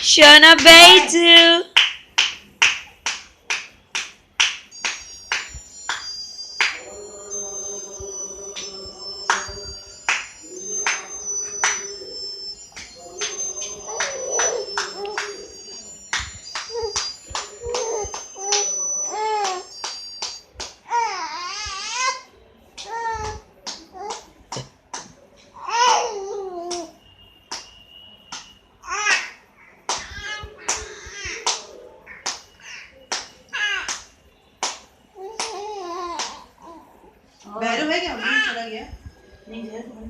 Shona Beitu. बैरू है क्या? चला गया नहीं।